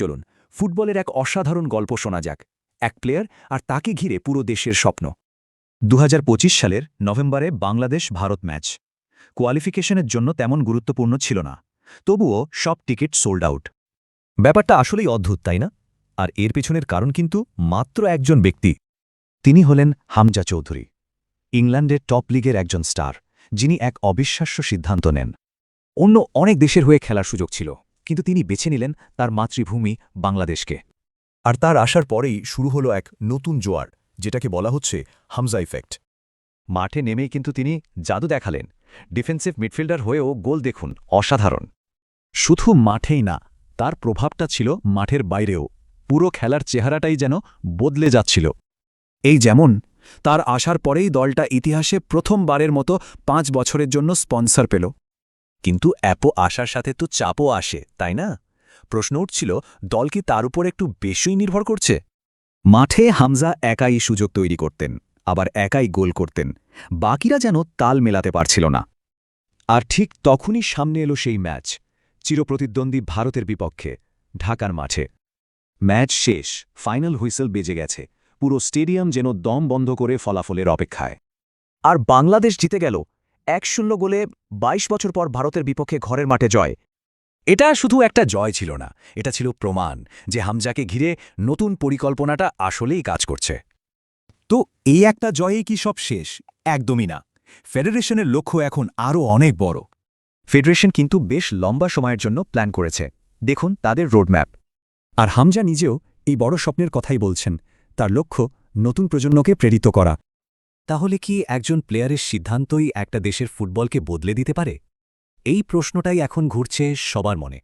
চলুন ফুটবলের এক অসাধারণ গল্প শোনা যাক, এক প্লেয়ার আর তাকে ঘিরে পুরো দেশের স্বপ্ন। 2025 সালের নভেম্বরে বাংলাদেশ-ভারত ম্যাচ। কোয়ালিফিকেশনের জন্য তেমন গুরুত্বপূর্ণ ছিল না, তবুও সব টিকিট সোল্ড আউট। ব্যাপারটা আসলেই অদ্ভুত, তাই না? আর এর পেছনের কারণ কিন্তু মাত্র একজন ব্যক্তি। তিনি হলেন হামজা চৌধুরী, ইংল্যান্ডের টপ লিগের একজন স্টার, যিনি এক অবিশ্বাস্য সিদ্ধান্ত নেন। অন্য অনেক দেশের হয়ে খেলার সুযোগ ছিল, কিন্তু তিনি বেছে নিলেন তার মাতৃভূমি বাংলাদেশকে। আর তার আসার পরেই শুরু হলো এক নতুন জোয়ার, যেটাকে বলা হচ্ছে হামজা ইফেক্ট। মাঠে নেমেই কিন্তু তিনি জাদু দেখালেন। ডিফেন্সিভ মিডফিল্ডার হয়েও গোল দেখুন, অসাধারণ। শুধু মাঠেই না, তার প্রভাবটা ছিল মাঠের বাইরেও। পুরো খেলার চেহারাটাই যেন বদলে যাচ্ছিল। এই যেমন তার আসার পরেই দলটা ইতিহাসে প্রথমবারের মতো 5 বছরের জন্য স্পন্সর পেল। কিন্তু অ্যাপো আসার সাথে তো চাপও আসে, তাই না? প্রশ্ন উঠছিল, দল কি তার উপর একটু বেশিই নির্ভর করছে? মাঠে হামজা একাই সুযোগ তৈরি করতেন, আবার একাই গোল করতেন, বাকিরা যেন তাল মেলাতে পারছিল না। আর ঠিক তখনই সামনে এলো সেই ম্যাচ, চিরপ্রতিদ্বন্দ্বী ভারতের বিপক্ষে, ঢাকার মাঠে। ম্যাচ শেষ, ফাইনাল হুইসেল বেজে গেছে, পুরো স্টেডিয়াম যেন দম বন্ধ করে ফলাফলের অপেক্ষায়। আর বাংলাদেশ জিতে গেল 1-0 গোলে। 22 বছর পর ভারতের বিপক্ষে ঘরের মাঠে জয়। এটা শুধু একটা জয় ছিল না, এটা ছিল প্রমাণ যে হামজাকে ঘিরে নতুন পরিকল্পনাটা আসলেই কাজ করছে। তো এই একটা জয়েই কি সব শেষ? একদমই না। ফেডারেশনের লক্ষ্য এখন আরও অনেক বড়। ফেডারেশন কিন্তু বেশ লম্বা সময়ের জন্য প্ল্যান করেছে। দেখুন তাদের রোডম্যাপ। আর হামজা নিজেও এই বড় স্বপ্নের কথাই বলছেন। তার লক্ষ্য নতুন প্রজন্মকে প্রেরিত করা। তাহলে কি একজন প্লেয়ারের সিদ্ধান্তই একটা দেশের ফুটবলকে বদলে দিতে পারে? এই প্রশ্নটাই এখন ঘুরছে সবার মনে।